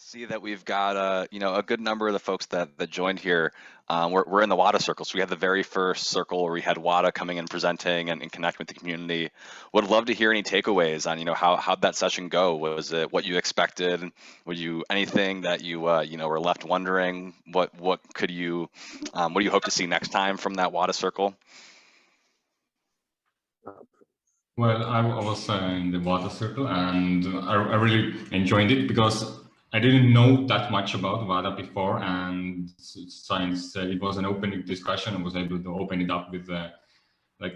See that we've got a good number of the folks that joined here. We're in the WADA circle, so we had the very first circle where we had WADA coming and presenting and connecting with the community. Would love to hear any takeaways on how'd that session go? Was it what you expected? Were you anything that you were left wondering? What do you hope to see next time from that WADA circle? Well, I was in the water circle, and I really enjoyed it because I didn't know that much about WADA before, and since it was an open discussion, I was able to open it up with like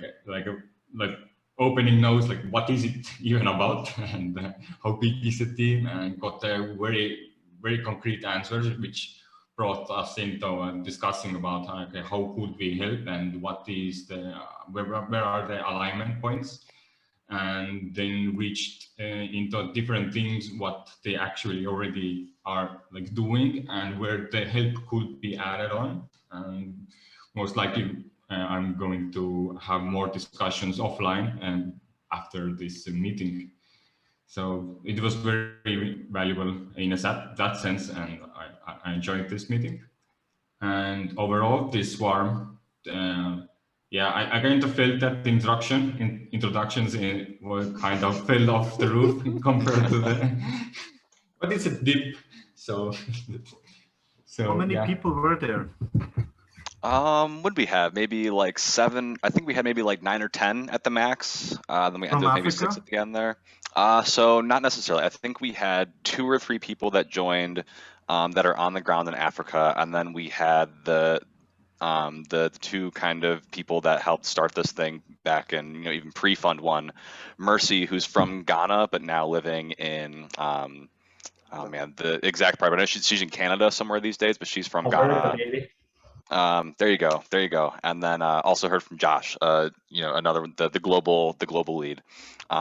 opening notes, like what is it even about, and how big is the team, and got very concrete answers, which brought us into discussing about okay, how could we help and what is the where are the alignment points. And then reached into different things, what they actually already are like doing and where the help could be added on. And most likely I'm going to have more discussions offline and after this meeting. So it was very valuable in that sense, and I enjoyed this meeting. And overall, this swarm, yeah, I kind of felt that the introductions were kind of fell off the roof compared to but it's a dip. So, how many people were there? Would we have maybe like 7? I think we had maybe like 9 or 10 at the max. Then we ended with maybe 6 at the end there. So not necessarily. I think we had 2 or 3 people that joined that are on the ground in Africa, and then we had the 2 kind of people that helped start this thing back in even pre-fund 1, Mercy, who's from Ghana but now living in oh man, the exact part, but I know she's in Canada somewhere these days, but she's from Ghana. There you go. And then also heard from Josh, another the global lead.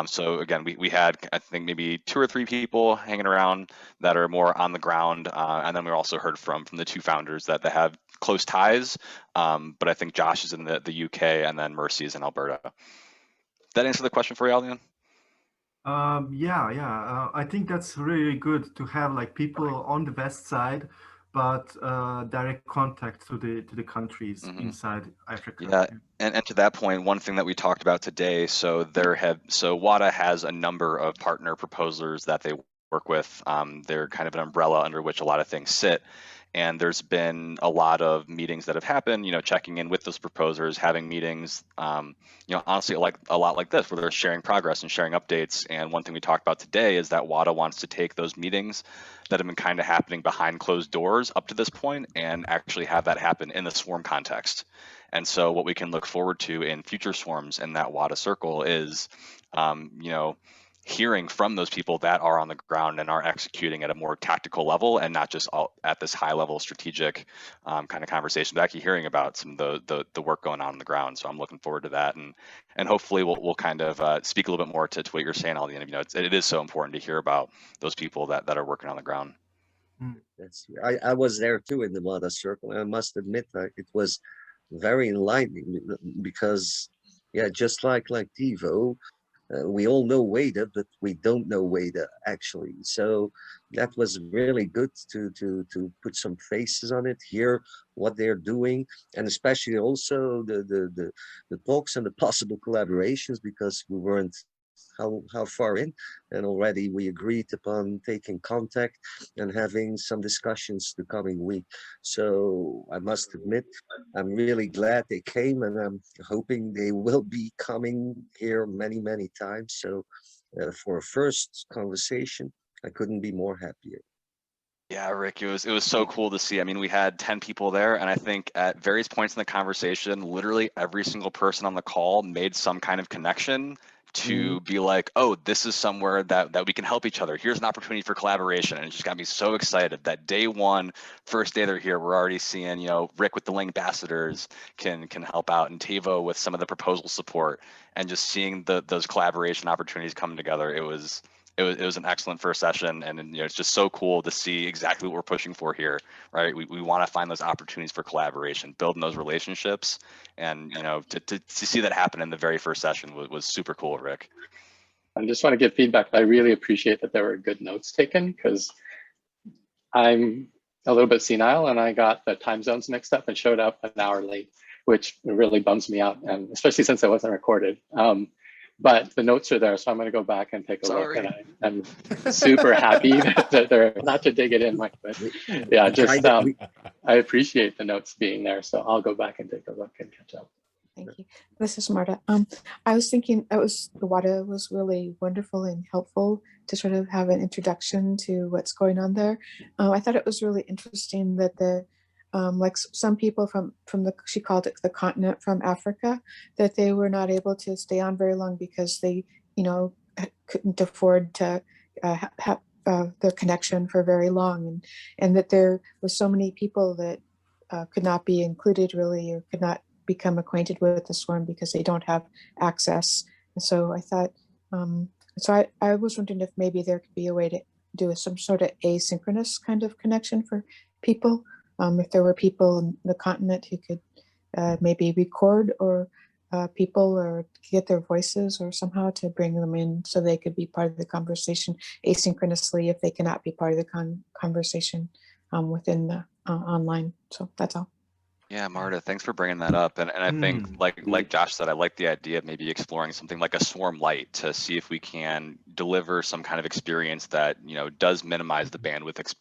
So again, we had I think maybe 2 or 3 people hanging around that are more on the ground, and then we also heard from the 2 founders that have close ties. But I think Josh is in the UK, and then Mercy is in Alberta. Did that answer the question for you, Aldian? Yeah. I think that's really good to have like people on the west side, but direct contact to the countries inside Africa. Yeah, and to that point, one thing that we talked about today, so WADA has a number of partner proposers that they work with. They're kind of an umbrella under which a lot of things sit. And there's been a lot of meetings that have happened, checking in with those proposers, having meetings, honestly, like a lot like this, where they're sharing progress and sharing updates. And one thing we talked about today is that WADA wants to take those meetings that have been kind of happening behind closed doors up to this point and actually have that happen in the swarm context. And so what we can look forward to in future swarms in that WADA circle is, hearing from those people that are on the ground and are executing at a more tactical level and not just at this high level strategic kind of conversation, but actually hearing about some of the work going on the ground. So I'm looking forward to that, and hopefully we'll kind of speak a little bit more to what you're saying, Aldian. It is so important to hear about those people that are working on the ground. I was there too in the WADA circle, and I must admit that it was very enlightening because, yeah, just like Devo, we all know WADA, but we don't know WADA actually. So that was really good to put some faces on it, hear what they're doing, and especially also the talks and the possible collaborations, because we weren't how far in, and already we agreed upon taking contact and having some discussions the coming week. So I must admit, I'm really glad they came, and I'm hoping they will be coming here many times. So for a first conversation, I couldn't be more happier. Yeah, Rick, it was so cool to see. I mean, we had 10 people there, and I think at various points in the conversation, literally every single person on the call made some kind of connection to be like, oh, this is somewhere that we can help each other. Here's an opportunity for collaboration. And it just got me so excited that day one, first day they're here, we're already seeing, Rick with the link ambassadors can help out, and Tavo with some of the proposal support, and just seeing those collaboration opportunities come together. It was an excellent first session, and it's just so cool to see exactly what we're pushing for here, right? We want to find those opportunities for collaboration, building those relationships, and to see that happen in the very first session was super cool, Rick. I just want to give feedback. I really appreciate that there were good notes taken, because I'm a little bit senile and I got the time zones mixed up and showed up an hour late, which really bums me out, and especially since it wasn't recorded. But the notes are there, so I'm going to go back and take a look. And I'm super happy that they're not to dig it in, Mike, but yeah, just I appreciate the notes being there, so I'll go back and take a look and catch up. Thank you. This is Marta. I was thinking the WADA was really wonderful and helpful to sort of have an introduction to what's going on there. I thought it was really interesting that the like some people from the, she called it the continent from Africa, that they were not able to stay on very long because they, you know, couldn't afford to have their connection for very long, and that there was so many people that could not be included really, or could not become acquainted with the swarm because they don't have access. And so I thought, so I was wondering if maybe there could be a way to do some sort of asynchronous kind of connection for people. If there were people on the continent who could maybe record or people or get their voices or somehow to bring them in so they could be part of the conversation asynchronously if they cannot be part of the conversation within the online. So that's all. Yeah, Marta, thanks for bringing that up. And I think, like Josh said, I like the idea of maybe exploring something like a Swarm Lite to see if we can deliver some kind of experience that, you know, does minimize the bandwidth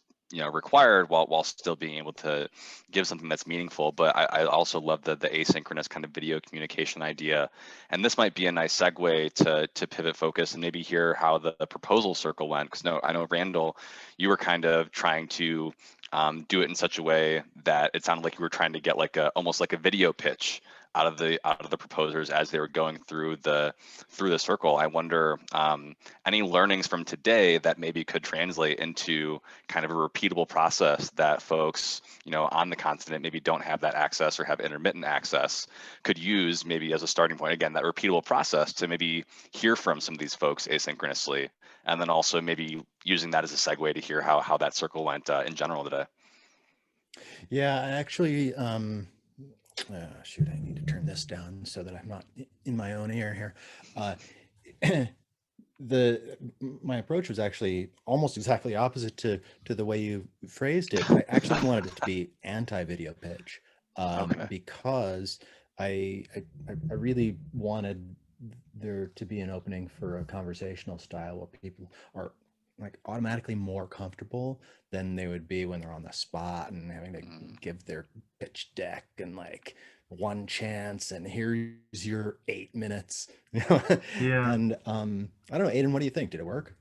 required while still being able to give something that's meaningful. But I also love the asynchronous kind of video communication idea. And this might be a nice segue to pivot focus and maybe hear how the proposal circle went. Because I know Randall, you were kind of trying to do it in such a way that it sounded like you were trying to get like almost like a video pitch out of the proposers as they were going through the circle. I wonder any learnings from today that maybe could translate into kind of a repeatable process that folks, you know, on the continent maybe don't have that access or have intermittent access could use maybe as a starting point. Again, that repeatable process to maybe hear from some of these folks asynchronously, and then also maybe using that as a segue to hear how that circle went in general today. Yeah, I actually, shoot, I need to turn this down so that I'm not in my own ear here. My approach was actually almost exactly opposite to the way you phrased it. I actually wanted it to be anti-video pitch because I really wanted there to be an opening for a conversational style where people are like automatically more comfortable than they would be when they're on the spot and having to give their pitch deck and like one chance and here's your 8 minutes. Yeah. And I don't know, Aiden, what do you think? Did it work?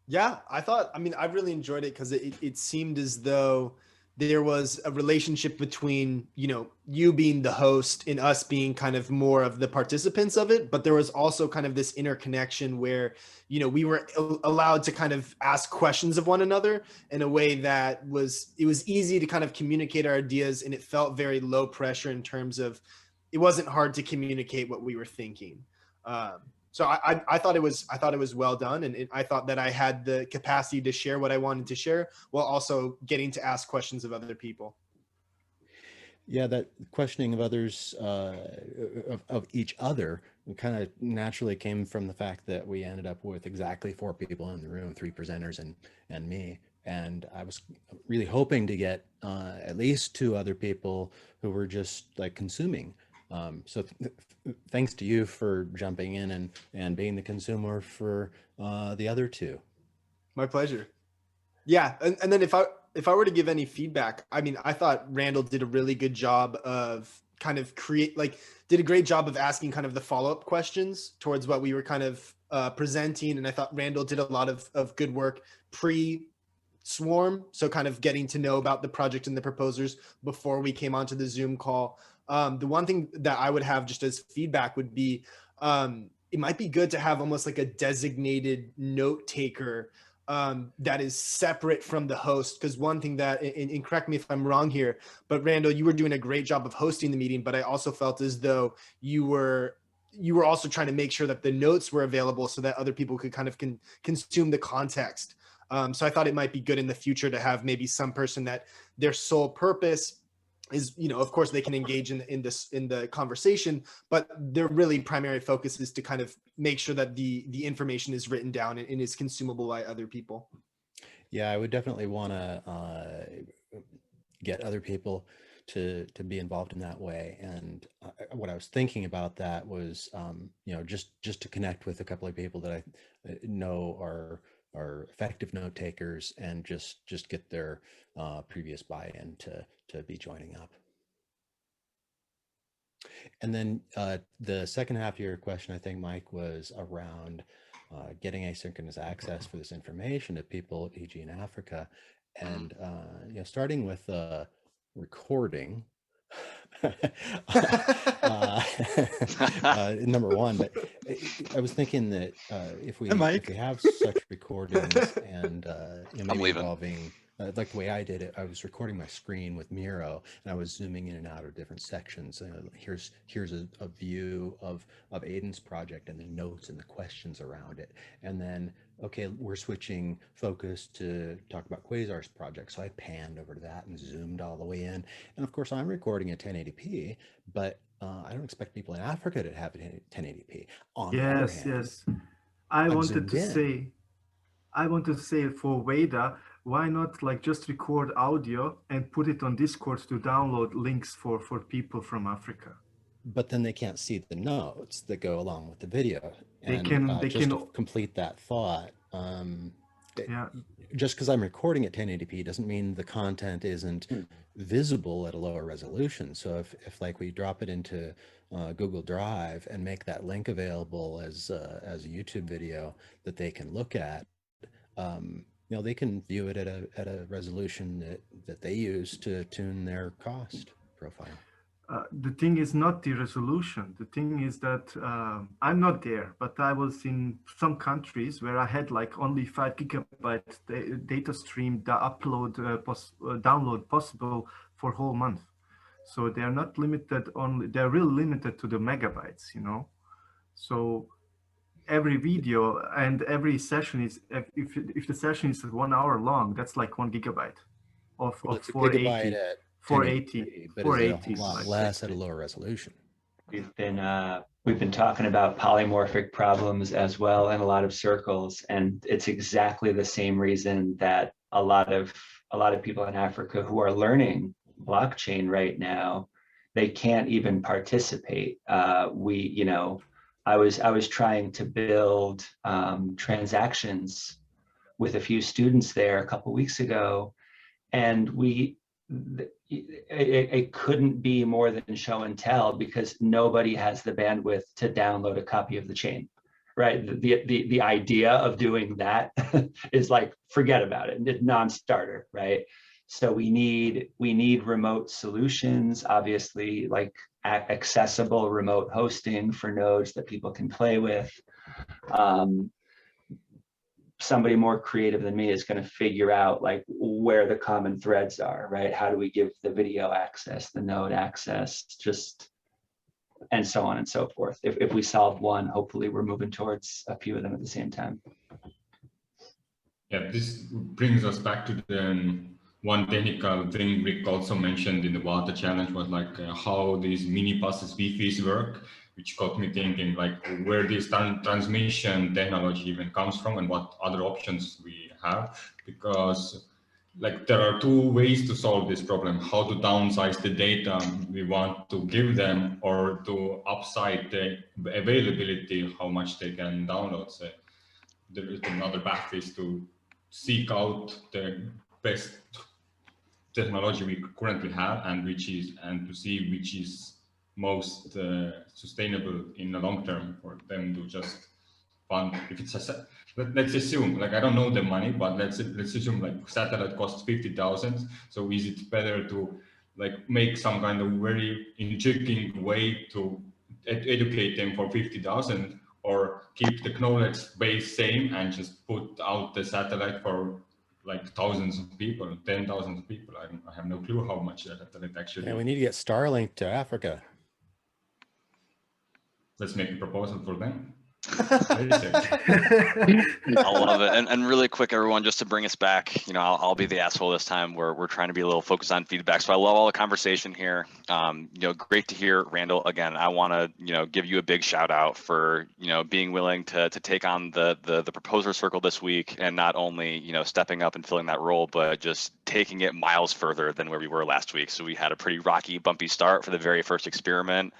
Yeah, I mean, I really enjoyed it because it seemed as though there was a relationship between, you know, you being the host and us being kind of more of the participants of it. But there was also kind of this interconnection where, you know, we were allowed to kind of ask questions of one another in a way that it was easy to kind of communicate our ideas. And it felt very low pressure in terms of, it wasn't hard to communicate what we were thinking. So I thought it was well done, and I thought that I had the capacity to share what I wanted to share while also getting to ask questions of other people. Yeah, that questioning of others, of each other, kind of naturally came from the fact that we ended up with exactly 4 people in the room, 3 presenters and me. And I was really hoping to get at least 2 other people who were just like consuming. So thanks to you for jumping in and being the consumer for the other 2. My pleasure. Yeah, and then if I were to give any feedback, I mean, I thought Randall did a really good job of kind of did a great job of asking kind of the follow-up questions towards what we were kind of presenting. And I thought Randall did a lot of good work pre-swarm. So kind of getting to know about the project and the proposers before we came onto the Zoom call. The one thing that I would have just as feedback would be, it might be good to have almost like a designated note taker that is separate from the host. Because one thing that, and correct me if I'm wrong here, but Randall, you were doing a great job of hosting the meeting, but I also felt as though you were also trying to make sure that the notes were available so that other people could kind of consume the context. So I thought it might be good in the future to have maybe some person that their sole purpose is, you know, of course they can engage in the conversation, but their really primary focus is to kind of make sure that the information is written down and is consumable by other people. Yeah, I would definitely want to get other people to be involved in that way. And what I was thinking about that was, you know, just to connect with a couple of people that I know are effective note takers, and just get their previous buy-in to be joining up. And then the second half of your question, I think, Mike, was around getting asynchronous access for this information to people, e.g. in Africa. And you know, starting with recording, number one, but I was thinking that if we have such recordings and you know, maybe involving like the way I did it, I was recording my screen with Miro, and I was zooming in and out of different sections. Here's a view of Aiden's project and the notes and the questions around it, and then okay, we're switching focus to talk about Quasar's project. So I panned over to that and zoomed all the way in. And of course, I'm recording at 1080p, but I don't expect people in Africa to have it in 1080p. On the other hand, yes. I wanted to say for Veda, why not like just record audio and put it on Discord to download links for people from Africa? But then they can't see the notes that go along with the video. And they just can to complete that thought, yeah. Just because I'm recording at 1080p doesn't mean the content isn't visible at a lower resolution. So if like we drop it into Google Drive and make that link available as a YouTube video that they can look at, you know, they can view it at a resolution that they use to tune their cost profile. The thing is not the resolution. The thing is that I'm not there, but I was in some countries where I had like only 5 GB data stream, the upload, download possible for whole month. So they are not limited only, they're really limited to the megabytes, you know. So every video and every session is, if the session is 1 hour long, that's like 1 GB of 480. 480, but is it a lot less at a lower resolution? We've been talking about polymorphic problems as well in a lot of circles, and it's exactly the same reason that a lot of people in Africa who are learning blockchain right now, they can't even participate. I was trying to build transactions with a few students there a couple weeks ago, and it couldn't be more than show and tell because nobody has the bandwidth to download a copy of the chain, right? The idea of doing that is like, forget about it, it's non-starter, right? So we need remote solutions, obviously, like accessible remote hosting for nodes that people can play with. Somebody more creative than me is going to figure out like where the common threads are, right? How do we give the video access, the node access, just, and so on and so forth. If we solve one, hopefully we're moving towards a few of them at the same time. Yeah, this brings us back to the one technical thing Rick also mentioned in the water challenge was like how these mini buses Wi-Fi's work, which got me thinking like where this transmission technology even comes from and what other options we have, because like there are 2 ways to solve this problem: how to downsize the data we want to give them, or to upside the availability, how much they can download. So there is another path is to seek out the best technology we currently have and to see which is most sustainable in the long term for them to just fund. If it's let's assume, like I don't know the money, but let's assume like satellite costs 50,000. So is it better to like make some kind of very intriguing way to educate them for 50,000, or keep the knowledge base same and just put out the satellite for like thousands of people, 10,000 people? I have no clue how much that actually. Yeah, we need to get Starlink to Africa. Let's make a proposal for them. Very sexy. I love it. And really quick, everyone, just to bring us back, you know, I'll be the asshole this time. We're trying to be a little focused on feedback. So I love all the conversation here. You know, great to hear, Randall. Again, I want to, you know, give you a big shout out for, you know, being willing to take on the proposer circle this week, and not only, you know, stepping up and filling that role, but just taking it miles further than where we were last week. So we had a pretty rocky, bumpy start for the very first experiment.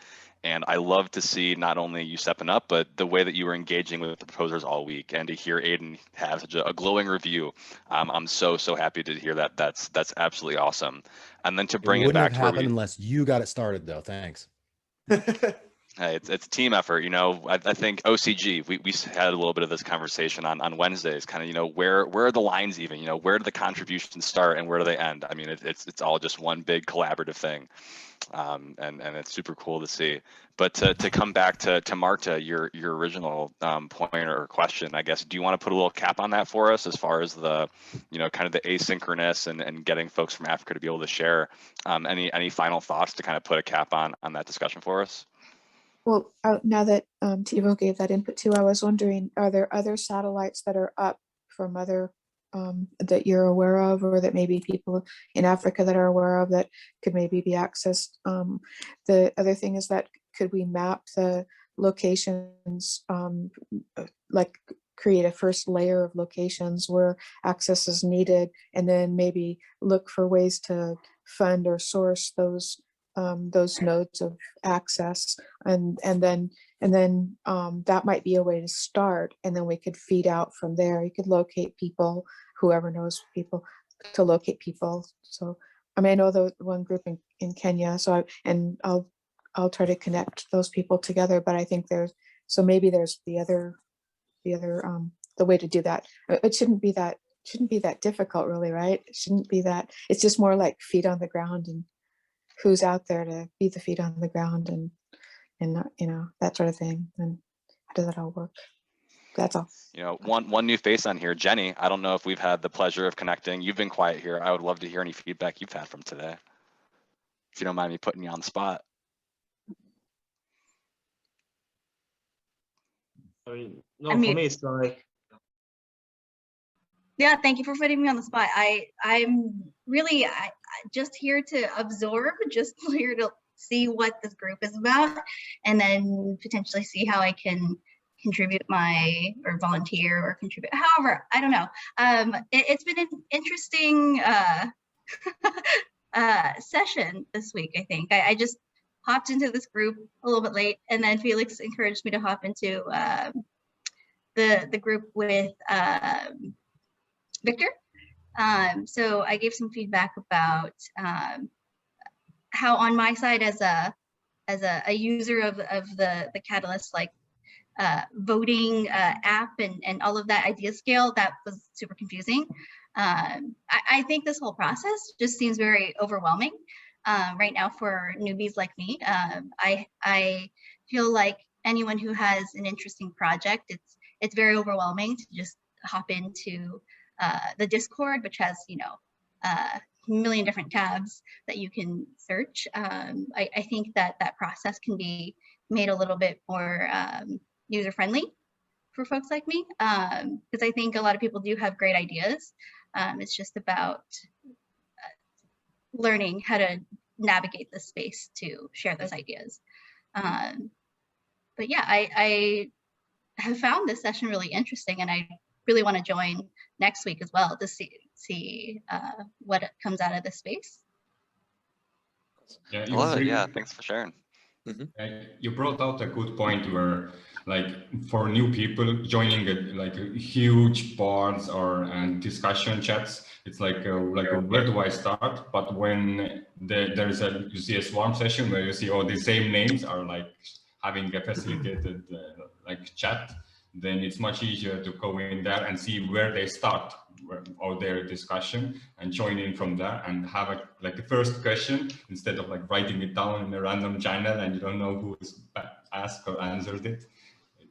And I love to see not only you stepping up, but the way that you were engaging with the proposers all week, and to hear Aiden have such a glowing review. I'm so happy to hear that. That's absolutely awesome. And then to bring it wouldn't back have to where happened unless you got it started, though. Thanks. hey, it's a team effort. You know, I think OCG, we had a little bit of this conversation on Wednesdays, kind of, you know, where are the lines even, you know, where do the contributions start and where do they end? I mean, it's all just one big collaborative thing. And it's super cool to see. But to come back to Marta, your original point or question, I guess, do you want to put a little cap on that for us, as far as the, you know, kind of the asynchronous and getting folks from Africa to be able to share any final thoughts to kind of put a cap on that discussion for us? Well, now that Tivo gave that input too, I was wondering, are there other satellites that are up from other that you're aware of, or that maybe people in Africa that are aware of that could maybe be accessed? The other thing is that, could we map the locations, like create a first layer of locations where access is needed, and then maybe look for ways to fund or source those nodes of access, and then that might be a way to start, and then we could feed out from there. You could locate people, whoever knows people, to locate people. So I mean, I know the one group in Kenya, so I'll try to connect those people together, but I think maybe there's the way to do that. It shouldn't be that difficult, really, right? It shouldn't be that. It's just more like feet on the ground, and who's out there to be the feet on the ground, and you know, that sort of thing. And how does that all work? That's all. You know, one new face on here, Jenny. I don't know if we've had the pleasure of connecting. You've been quiet here. I would love to hear any feedback you've had from today, if you don't mind me putting you on the spot. I mean, no, for me it's like, yeah, thank you for putting me on the spot. I'm really just here to absorb, just here to see what this group is about, and then potentially see how I can contribute or volunteer or contribute. However, I don't know. It's been an interesting session this week, I think. I just hopped into this group a little bit late, and then Felix encouraged me to hop into the group with Victor. So I gave some feedback about how on my side as a user of the Catalyst, like voting app and all of that idea scale, that was super confusing. I think this whole process just seems very overwhelming right now for newbies like me. I feel like anyone who has an interesting project, it's very overwhelming to just hop into the Discord, which has, you know, a million different tabs that you can search. I think that process can be made a little bit more user-friendly for folks like me, because I think a lot of people do have great ideas. It's just about learning how to navigate the space to share those ideas. But yeah, I have found this session really interesting, and I really want to join next week as well to see what comes out of this space. Yeah, I love it. Yeah, thanks for sharing. You brought out a good point where, like, for new people joining a huge boards or discussion chats, it's like where do I start? But when you see a swarm session where you see all the same names are like having a facilitated chat, then it's much easier to go in there and see where they start or their discussion and join in from there and have the first question instead of writing it down in a random channel and you don't know who asked or answered it.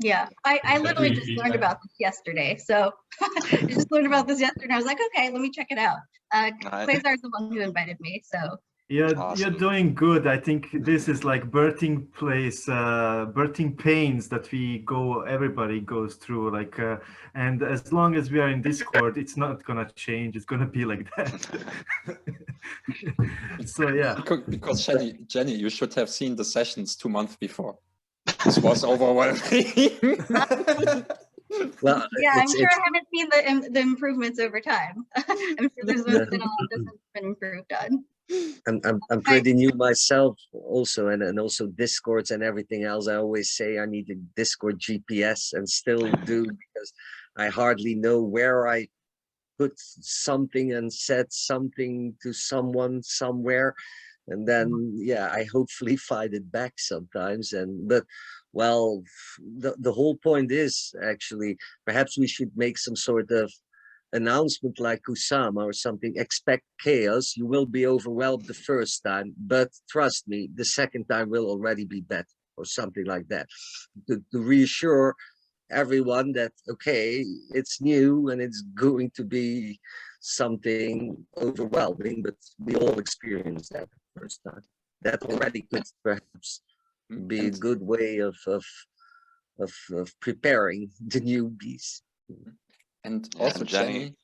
Yeah, I literally just learned about this yesterday. So I just learned about this yesterday. I was like, okay, let me check it out. Quasar is the one who invited me. So You're Awesome. doing good. I think this is like birthing place, birthing pains that everybody goes through. Like, and as long as we are in Discord, it's not gonna change. It's gonna be like that. So yeah. Because Jenny, you should have seen the sessions 2 months before. This was overwhelming. Well, yeah, I'm sure I haven't seen the improvements over time. I'm sure there's been a lot that's been improved on. I'm pretty new myself also, and also Discords and everything else. I always say I need a Discord GPS, and still do, because I hardly know where I put something and said something to someone somewhere, and then yeah, I hopefully find it back sometimes. But well, the whole point is actually perhaps we should make some sort of announcement like Kusama or something. Expect chaos. You will be overwhelmed the first time, but trust me, the second time will already be better, or something like that, to reassure everyone that okay, it's new and it's going to be something overwhelming, but we all experienced that the first time. That already could perhaps be a good way of preparing the newbies. And also, Jenny.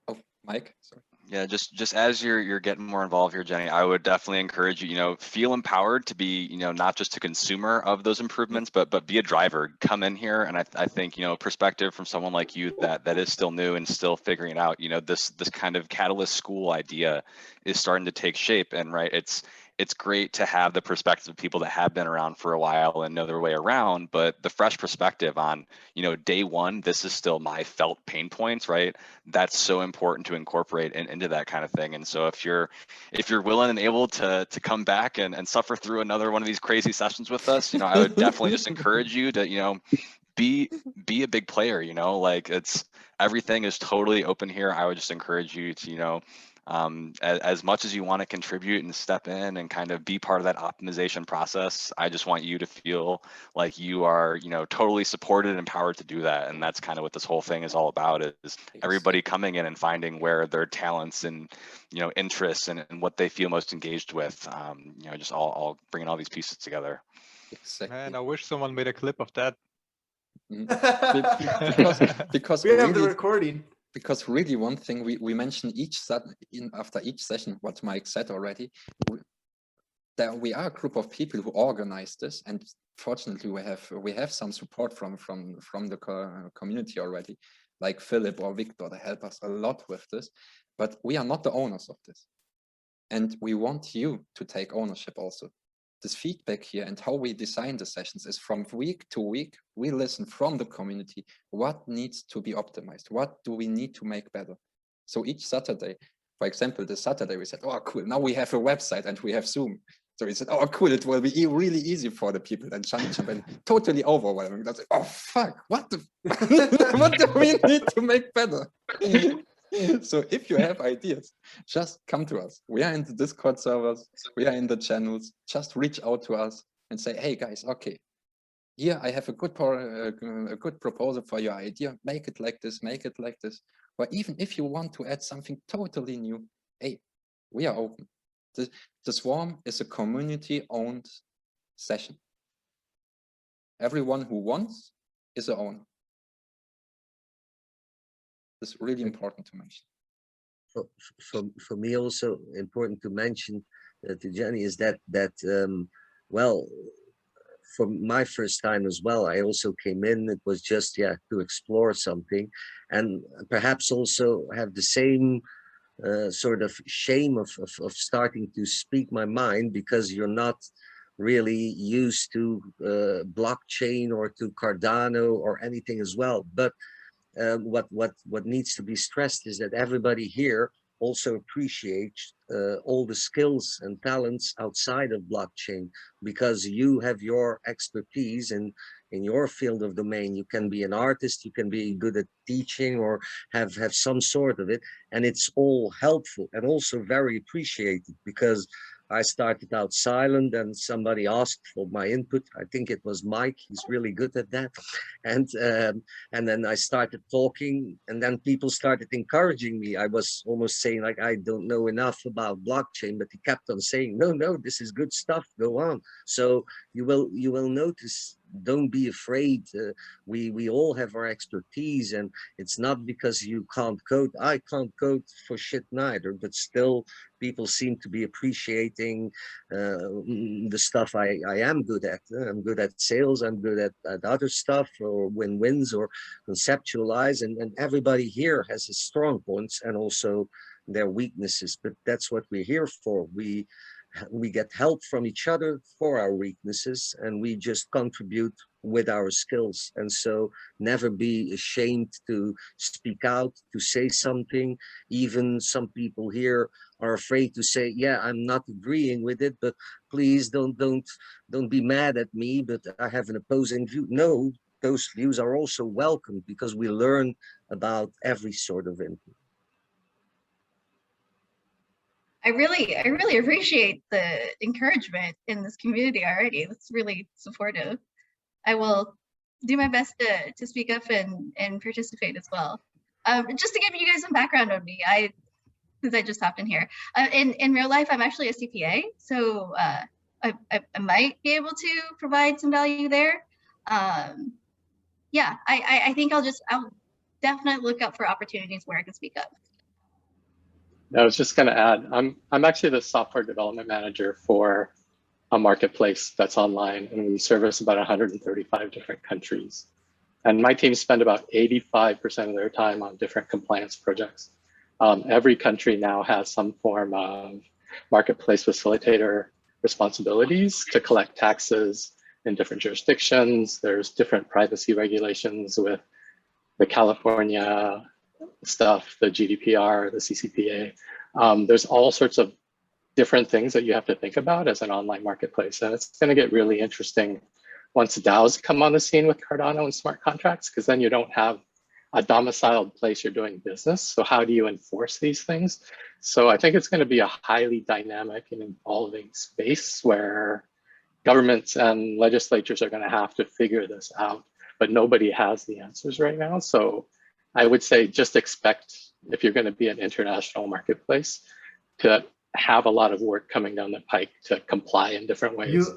Oh, Mike, sorry. Yeah, just as you're getting more involved here, Jenny, I would definitely encourage you, feel empowered to be, not just a consumer of those improvements, but be a driver. Come in here, and I think, perspective from someone like you that is still new and still figuring it out. This kind of catalyst school idea is starting to take shape, and right, it's great to have the perspective of people that have been around for a while and know their way around, but the fresh perspective on, day one, this is still my felt pain points, right? That's so important to incorporate into that kind of thing. And so if you're willing and able to come back and suffer through another one of these crazy sessions with us, I would definitely just encourage you to, be a big player, like everything is totally open here. I would just encourage you to, as much as you want to contribute and step in and kind of be part of that optimization process, I just want you to feel like you are, totally supported and empowered to do that. And that's kind of what this whole thing is all about, is everybody coming in and finding where their talents and, interests and what they feel most engaged with, just all bringing all these pieces together. Exactly. Man, I wish someone made a clip of that. because we have really, the recording. Because really, one thing we mentioned after each session, what Mike said already, that we are a group of people who organize this, and fortunately we have some support from the community already, like Philip or Victor, that help us a lot with this. But we are not the owners of this, and we want you to take ownership also. This feedback here and how we design the sessions is from week to week. We listen from the community what needs to be optimized, what do we need to make better. So each Saturday, for example, this Saturday we said, oh cool, now we have a website and we have Zoom. So we said, oh cool, it will be really easy for the people, and and totally overwhelming. That's like, oh fuck, what what do we need to make better? So if you have ideas, just come to us. We are in the Discord servers, we are in the channels. Just reach out to us and say, hey guys, okay, here I have a good proposal for your idea. Make it like this, make it like this. Or even if you want to add something totally new, hey, we are open. The Swarm is a community-owned session. Everyone who wants is an owner. It's really important to mention. For me also important to mention to Jenny is that well, for my first time as well, I also came in, it was just to explore something, and perhaps also have the same sort of shame of starting to speak my mind, because you're not really used to blockchain or to Cardano or anything as well. But what needs to be stressed is that everybody here also appreciates all the skills and talents outside of blockchain, because you have your expertise in your field of domain. You can be an artist, you can be good at teaching, or have some sort of it, and it's all helpful and also very appreciated, because I started out silent, and somebody asked for my input. I think it was Mike. He's really good at that. And then I started talking, and then people started encouraging me. I was almost saying like, I don't know enough about blockchain, but he kept on saying, no, this is good stuff. Go on. So you will notice. Don't be afraid. We all have our expertise, and it's not because you can't code. I can't code for shit neither, but still people seem to be appreciating the stuff I am good at. I'm good at sales, I'm good at other stuff, or win-wins, or conceptualize, and everybody here has his strong points and also their weaknesses, but that's what we're here for. We get help from each other for our weaknesses, and we just contribute with our skills. And so never be ashamed to speak out, to say something. Even some people here are afraid to say, yeah, I'm not agreeing with it, but please don't be mad at me, but I have an opposing view. No, those views are also welcome, because we learn about every sort of input. I really appreciate the encouragement in this community already. It's really supportive. I will do my best to speak up and participate as well. Just to give you guys some background on me, since I just hopped in here. In real life, I'm actually a CPA, so I might be able to provide some value there. Yeah, I think I'll definitely look out for opportunities where I can speak up. I was just going to add, I'm actually the software development manager for a marketplace that's online, and we service about 135 different countries. And my team spend about 85% of their time on different compliance projects. Every country now has some form of marketplace facilitator responsibilities to collect taxes in different jurisdictions. There's different privacy regulations with the California stuff, the GDPR, the CCPA. There's all sorts of different things that you have to think about as an online marketplace. And it's going to get really interesting once DAOs come on the scene with Cardano and smart contracts, because then you don't have a domiciled place you're doing business. So how do you enforce these things? So I think it's going to be a highly dynamic and evolving space where governments and legislatures are going to have to figure this out, but nobody has the answers right now. So I would say just expect, if you're going to be an international marketplace, to have a lot of work coming down the pike to comply in different ways.